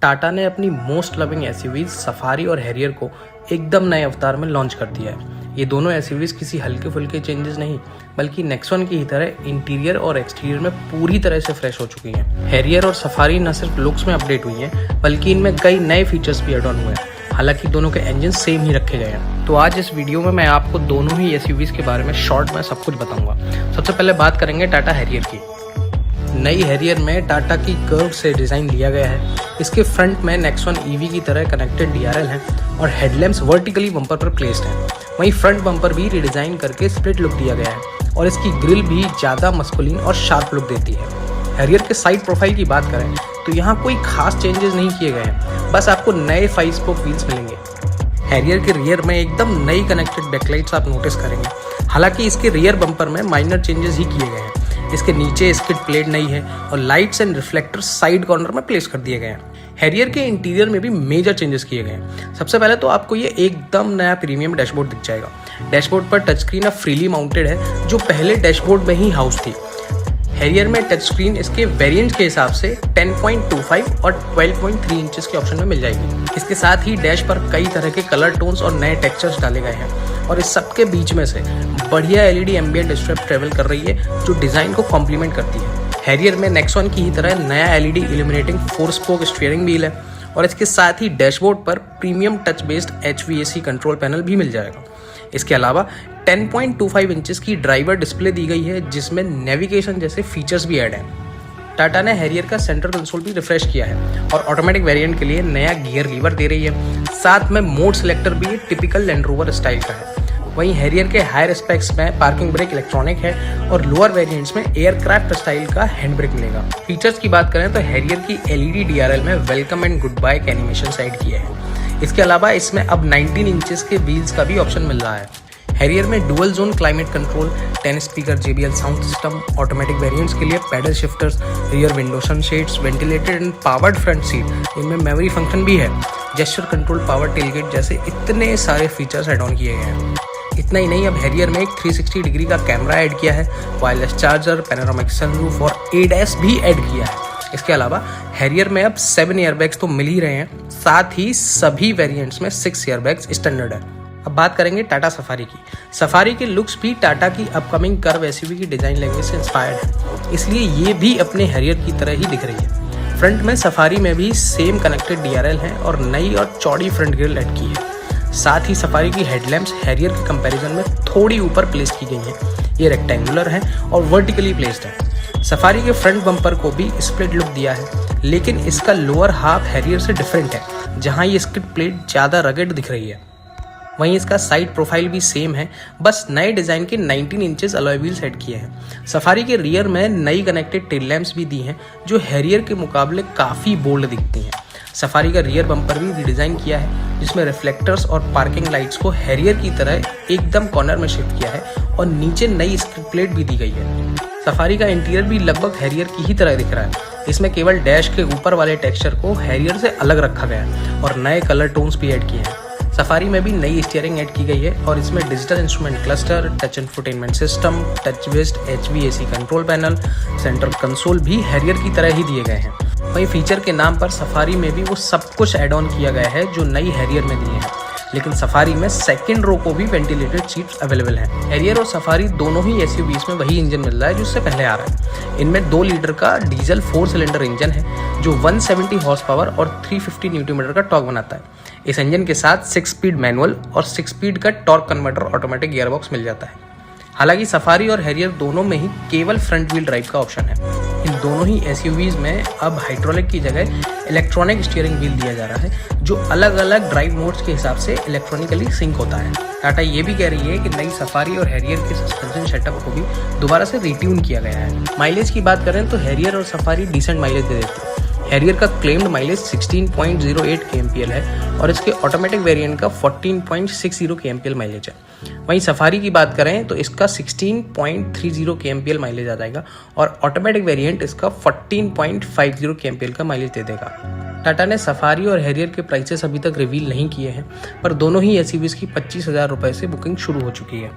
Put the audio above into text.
टाटा ने अपनी most loving SUVs safari और हैरियर को एकदम नए अवतार में लॉन्च कर दिया है। ये दोनों एसयूवीज किसी हल्के फुल्के चेंजेस नहीं बल्कि नेक्सॉन की ही तरह इंटीरियर और एक्सटीरियर में पूरी तरह से फ्रेश हो चुकी हैं। हैरियर और सफारी न सिर्फ लुक्स में अपडेट हुई हैं बल्कि इनमें कई नए फीचर्स भी एड ऑन हुए हैं। हालांकि दोनों के इंजन सेम ही रखे गए हैं। तो आज इस वीडियो में मैं आपको दोनों ही एसयूवीज के बारे में शॉर्ट में सब कुछ बताऊंगा। सबसे पहले बात करेंगे टाटा हैरियर की। नई हैरियर में टाटा की कर्व से डिज़ाइन लिया गया है। इसके फ्रंट में नेक्सॉन ईवी की तरह कनेक्टेड डीआरएल हैं और हेडलैम्प्स वर्टिकली बम्पर पर प्लेस्ड हैं। वहीं फ्रंट बम्पर भी रिडिज़ाइन करके स्प्लिट लुक दिया गया है और इसकी ग्रिल भी ज़्यादा मस्कुलिन और शार्प लुक देती है। हैरियर के साइड प्रोफाइल की बात करें तो यहाँ कोई खास चेंजेस नहीं किए गए हैं, बस आपको नए 5 स्पोक व्हील्स मिलेंगे। हैरियर के रियर में एकदम नई कनेक्टेड बैकलाइट्स आप नोटिस करेंगे। हालांकि इसके रियर बम्पर में माइनर चेंजेस ही किए गए हैं। इसके नीचे स्किड प्लेट नई है और lights and reflectors side corner में प्लेस कर दिए गए हैं। हैरियर के इंटीरियर में भी मेजर चेंजेस किए गए हैं। सबसे पहले तो आपको ये एकदम नया प्रीमियम डैशबोर्ड दिख जाएगा। डैशबोर्ड पर टच स्क्रीन अब फ्रीली माउंटेड है, जो पहले डैशबोर्ड में ही हाउस थी। हैरियर में टच स्क्रीन इसके वेरिएंट के हिसाब से 10.25 और 12.3 इंचेस के ऑप्शन में मिल जाएगी। इसके साथ ही डैश पर कई तरह के कलर टोन्स और नए टेक्सचर्स डाले गए हैं और इस सब के बीच में से बढ़िया एलईडी एम्बिएंट स्ट्रिप ट्रेवल कर रही है, जो डिजाइन को कॉम्प्लीमेंट करती है। हैरियर में नेक्सॉन की ही तरह नया LED illuminating 4 spoke steering wheel है और इसके साथ ही डैशबोर्ड पर premium touch based HVAC control panel भी मिल जाएगा। इसके अलावा 10.25 इंचेस की ड्राइवर डिस्प्ले दी गई है, जिसमें नेविगेशन जैसे फीचर्स भी ऐड हैं। टाटा ने हैरियर का सेंटर कंसोल भी रिफ्रेश किया है और ऑटोमेटिक वेरिएंट के लिए नया गियर लीवर दे रही है। साथ में मोड सिलेक्टर भी टिपिकल लैंड रोवर स्टाइल का है। वहीं हैरियर के हायर स्पेक्स में पार्किंग ब्रेक इलेक्ट्रॉनिक है और लोअर वेरिएंट्स में एयरक्राफ्ट स्टाइल का हैंड ब्रेक मिलेगा। फीचर्स की बात करें तो हैरियर की LED DRL में वेलकम एंड गुड बाय के एनिमेशन ऐड किए हैं। इसके अलावा इसमें अब 19 इंचेस के व्हील्स का भी ऑप्शन मिल रहा है। हैरियर में dual zone climate control, 10 speaker JBL sound system, automatic variants के लिए paddle shifters, rear window sunshades, ventilated and powered front seat, इनमें मेमोरी फंक्शन भी है, जेस्चर कंट्रोल, पावर टेलगेट जैसे इतने सारे फीचर्स एड ऑन किए गए हैं। इतना ही नहीं, अब हैरियर में एक 360 डिग्री का कैमरा ऐड किया है, वायरलेस चार्जर, पैनोरामिक सनरूफ और ADAS भी ऐड किया है। इसके अलावा हैरियर में अब 7 एयरबैग्स तो मिल ही रहे हैं, साथ ही सभी वेरिएंट्स में 6 एयरबैग्स स्टैंडर्ड है। अब बात करेंगे टाटा सफारी की। सफारी के लुक्स भी टाटा की अपकमिंग कर्व एसयूवी की डिजाइन लैंग्वेज से इंस्पायर्ड है, इसलिए ये भी अपने हैरियर की तरह ही दिख रही है। फ्रंट में सफारी में भी सेम कनेक्टेड DRL है और नई और चौड़ी फ्रंट ग्रिल ऐड की है। साथ ही सफारी की हेडलैम्प्स हैरियर के कंपैरिजन में थोड़ी ऊपर प्लेस की गई हैं। ये रेक्टेंगुलर हैं और वर्टिकली प्लेस्ड है। सफारी के फ्रंट बम्पर को भी स्प्लिट लुक दिया है, लेकिन इसका लोअर हाफ हैरियर से डिफरेंट है, जहां ये स्किड प्लेट ज़्यादा रगड़ दिख रही है। वहीं इसका साइड प्रोफाइल भी सेम है, बस नए डिज़ाइन के 19 इंचेस अलॉय व्हील्स ऐड किए हैं। सफारी के रियर में नई कनेक्टेड टेल लैम्प्स भी दी हैं, जो हैरियर के मुकाबले काफ़ी बोल्ड दिखती हैं। सफारी का रियर बम्पर भी रिडिज़ाइन किया है, जिसमें रिफ्लेक्टर्स और पार्किंग लाइट्स को हैरियर की तरह एकदम कॉर्नर में शिफ्ट किया है और नीचे नई स्किड प्लेट भी दी गई है। सफारी का इंटीरियर भी लगभग हैरियर की ही तरह दिख रहा है। इसमें केवल डैश के ऊपर वाले टेक्सचर को हैरियर से अलग रखा गया है और नए कलर टोन्स भी ऐड किए हैं। सफारी में भी नई स्टीयरिंग ऐड की गई है और इसमें digital instrument cluster, touch infotainment system, touch based HVAC control panel, centre console भी हैरियर की तरह ही दिए गए हैं। वहीं फीचर के नाम पर सफारी में भी वो सब कुछ ऐड ऑन किया गया है जो नई हैरियर में दिए हैं, लेकिन सफारी में सेकंड रो को भी वेंटिलेटेड सीट्स अवेलेबल हैं। हैरियर और सफारी दोनों ही एसयूवीज में वही इंजन मिल रहा है जो इससे पहले आ रहा है। इनमें 2 लीटर का डीजल 4 सिलेंडर इंजन है, जो 170 हॉर्स पावर और 350 न्यूटन मीटर का टॉर्क बनाता है। इस इंजन के साथ 6 स्पीड मैनुअल और 6 स्पीड का टॉर्क कन्वर्टर ऑटोमेटिक गियरबॉक्स मिल जाता है। हालांकि सफारी और हैरियर दोनों में ही केवल फ्रंट व्हील ड्राइव का ऑप्शन है। इन दोनों ही एसयूवीज में अब हाइड्रोलिक की जगह इलेक्ट्रॉनिक स्टीयरिंग व्हील दिया जा रहा है, जो अलग अलग ड्राइव मोड्स के हिसाब से इलेक्ट्रॉनिकली सिंक होता है। टाटा ये भी कह रही है कि नई सफारी और हैरियर के सस्पेंशन सेटअप को भी दोबारा से रिट्यून किया गया है। माइलेज की बात करें तो हैरियर और सफारी डिसेंट माइलेज दे देती है। हैरियर का क्लेम्ड माइलेज 16.08 kmpl है और इसके ऑटोमेटिक वेरिएंट का 14.60 kmpl माइलेज है। वहीं सफारी की बात करें तो इसका 16.30 kmpl माइलेज आ जाएगा और ऑटोमेटिक वेरिएंट इसका 14.50 kmpl का माइलेज दे देगा। टाटा ने सफारी और हैरियर के प्राइसेस अभी तक रिवील नहीं किए हैं, पर दोनों ही एसयूवीज की 25,000 रुपये से बुकिंग शुरू हो चुकी है।